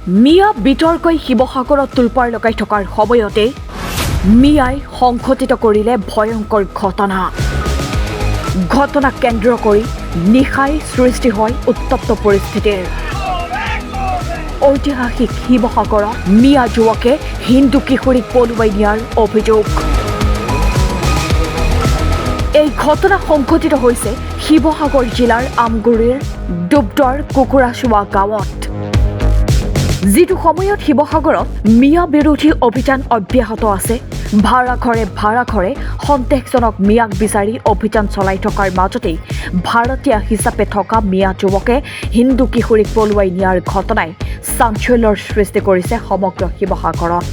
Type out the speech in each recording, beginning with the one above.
মিয়া বিতৰ্কই শিৱসাগৰত তোলপাৰ লগাই থকাৰ সময়তে মিয়াই সংঘটিত কৰিলে ভয়ংকৰ ঘটনাক কেন্দ্ৰ কৰি নিশাই সৃষ্টি হয় উত্তপ্ত পৰিস্থিতিৰ। ঐতিহাসিক শিৱসাগৰত মিয়া যুৱকে হিন্দু কিশোৰীক পলুৱাই নিয়াৰ অভিযোগ। এই ঘটনা সংঘটিত হৈছে শিৱসাগৰ জিলাৰ আমগুৰিৰ ডুবদৰ কুকুৰাচোৱা গাঁৱত। যিটো সময়ত শিৱসাগৰত মিয়া বিৰোধী অভিযান অব্যাহত আছে। ভাড়া ঘৰে সন্দেহজনক মিয়াক বিচাৰি অভিযান চলাই থকাৰ মাজতেই ভাড়াতীয়া হিচাপে থকা মিয়া যুৱকে হিন্দু কিশোৰীক পলুৱাই নিয়াৰ ঘটনাই চাঞ্চল্যৰ সৃষ্টি কৰিছে সমগ্ৰ শিৱসাগৰত।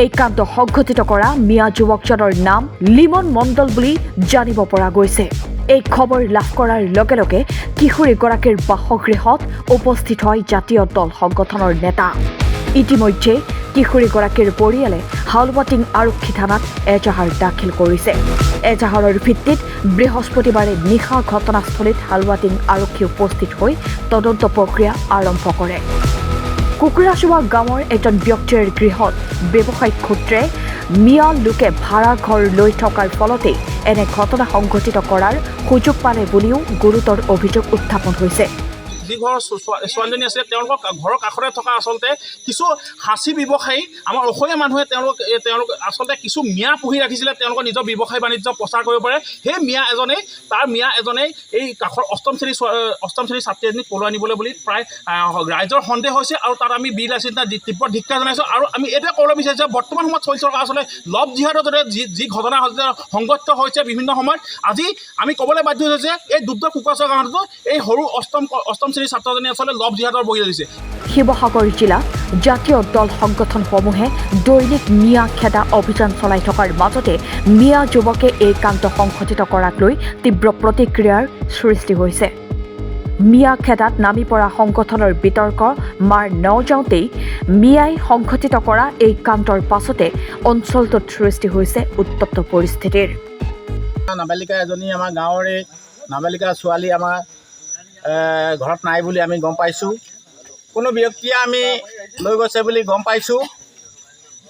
এই কাণ্ড সংঘটিত কৰা মিয়া যুৱকজনৰ নাম লিমন মণ্ডল বুলি জানিব পৰা গৈছে। এই খবৰ লাভ কৰাৰ লগে লগে কিশোৰীগৰাকীৰ বাসগৃহত উপস্থিত হয় জাতীয় দল সংগঠনৰ নেতা। ইতিমধ্যে কিশোৰীগৰাকীৰ পৰিয়ালে হালৱাটিং আৰক্ষী থানাত এজাহাৰ দাখিল কৰিছে। এজাহাৰৰ ভিত্তিত বৃহস্পতিবাৰে নিশা ঘটনাস্থলীত হালৱাটিং আৰক্ষী উপস্থিত হৈ তদন্ত প্ৰক্ৰিয়া আৰম্ভ কৰে। কুকুৰাচোৱা গাঁৱৰ এজন ব্যক্তিৰ গৃহত ব্যৱসায়িক সূত্ৰে মিয়া লোকে ভাড়া ঘৰ লৈ থকাৰ ফলতেই এনে ঘটনা সংঘটিত কৰাৰ সুযোগ পালে বুলিও গুৰুতৰ অভিযোগ উত্থাপন হৈছে। যি ঘৰৰ ছোৱালীজনী আছিলে তেওঁলোকৰ ঘৰৰ কাষতে থকা আচলতে কিছু সাঁচি ব্যৱসায়ী আমাৰ অসমীয়া মানুহে তেওঁলোক আচলতে কিছু মিয়া পুহি ৰাখিছিলে। তেওঁলোকৰ নিজৰ ব্যৱসায় বাণিজ্য প্ৰচাৰ কৰিব পাৰে। সেই মিয়া এজনেই এই কাষৰ অষ্টম শ্ৰেণীৰ ছাত্ৰী এজনীক পলুৱাই নিবলৈ বুলি প্ৰায় ৰাইজৰ সন্দেহ হৈছে। আৰু তাত আমি বিল আছিল তীব্ৰ ধিক্কাৰ জনাইছোঁ। আৰু আমি এইটোৱে ক'বলৈ বিচাৰিছোঁ যে বৰ্তমান সময়ত চলি থকা আচলতে লভ জিহাদৰ দৰে যি ঘটনা সংঘটিত হৈছে বিভিন্ন সময়ত, আজি আমি ক'বলৈ বাধ্য হৈছোঁ যে এই ডুবদৰ কুকুৰাচোৱা গাঁৱতো এই সৰু অষ্টম শ্ৰেণীৰ ছাত্ৰজনী আচলতে লভ জিহাদৰ বহি দিছে। শিৱসাগৰ জিলাত জাতীয় দল সংগঠনসমূহে দৈনিক মিয়া খেদা অভিযান চলাই থকাৰ মাজতে মিয়া যুৱকে এই কাণ্ড সংঘটিত কৰাক লৈ তীব্ৰ প্ৰতিক্ৰিয়াৰ সৃষ্টি হৈছে। মিয়া খেদাত নামি পৰা সংগঠনৰ বিতৰ্ক মাৰ নযাওঁতেই মিয়াই সংঘটিত কৰা এই কাণ্ডৰ পাছতে অঞ্চলটোত সৃষ্টি হৈছে উত্তপ্ত পৰিস্থিতিৰ। নাবালিকা এজনী আমাৰ গাঁৱৰে নাবালিকা ছোৱালী আমাৰ ঘৰত নাই বুলি আমি গম পাইছোঁ। কোনো ব্যক্তিয়ে আমি লৈ গৈছে বুলি গম পাইছোঁ।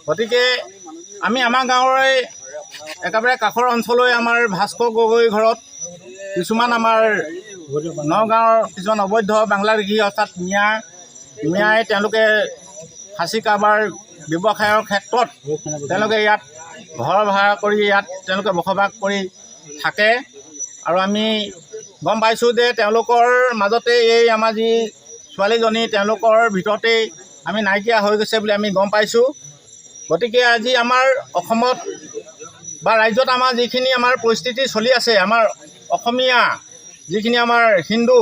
গতিকে আমি আমাৰ গাঁৱৰে একেবাৰে কাষৰ অঞ্চললৈ আমাৰ ভাস্কৰ গগৈ ঘৰত কিছুমান আমাৰ নগাঁৱৰ কিছুমান অবৈধ বাংলাদেশী অৰ্থাৎ মিয়াই তেওঁলোকে সাঁচি কাৰবাৰ ব্যৱসায়ৰ ক্ষেত্ৰত তেওঁলোকে ইয়াত ঘৰ ভাড়া কৰি ইয়াত তেওঁলোকে বসবাস কৰি থাকে। আৰু আমি গম পাইছোঁ যে তেওঁলোকৰ মাজতে এই আমাৰ যি ছোৱালীজনী তেওঁলোকৰ ভিতৰতেই আমি নাইকিয়া হৈ গৈছে বুলি আমি গম পাইছোঁ। গতিকে আজি আমাৰ অসমত বা ৰাজ্যত আমাৰ যিখিনি আমাৰ পৰিস্থিতি চলি আছে, আমাৰ অসমীয়া যিখিনি আমাৰ হিন্দু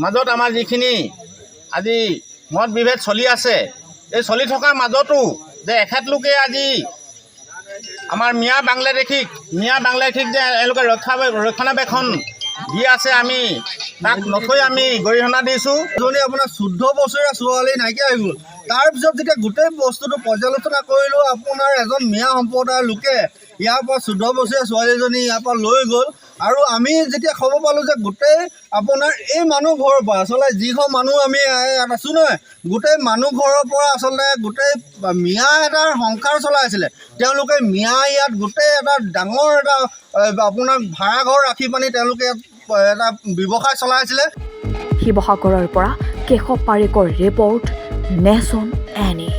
মাজত আমাৰ যিখিনি আজি মত বিভেদ চলি আছে, এই চলি থকাৰ মাজতো যে এখেত লোকে আজি আমাৰ মিয়া বাংলাদেশীক যে এওঁলোকে ৰক্ষণাবেক্ষণ দি আছে, আমি তাক নথৈ আমি গৰিহণা দিছোঁ। এজনী আপোনাৰ 14 বছৰীয়া ছোৱালী নাইকিয়া হৈ গ'ল। তাৰপিছত যেতিয়া গোটেই বস্তুটো পৰ্যালোচনা কৰিলোঁ, আপোনাৰ এজন মিয়া সম্প্ৰদায়ৰ লোকে ইয়াৰ পৰা 14 বছৰীয়া ছোৱালীজনী ইয়াৰ পৰা লৈ গ'ল। আৰু আমি যেতিয়া খবৰ পালোঁ যে গোটেই আপোনাৰ এই মানুহ ঘৰৰ পৰা আচলতে যিখন মানুহ আমি ইয়াত আছোঁ নহয়, গোটেই মানুহ ঘৰৰ পৰা আচলতে গোটেই মিয়া এটাৰ সংসাৰ চলাই আছিলে। তেওঁলোকে মিয়া ইয়াত গোটেই এটা ডাঙৰ এটা আপোনাৰ ভাড়াঘৰ ৰাখি পানি তেওঁলোকে এটা ব্যৱসায় চলাই আছিলে। শিৱসাগৰৰ পৰা Keshav Parikar report, nation any.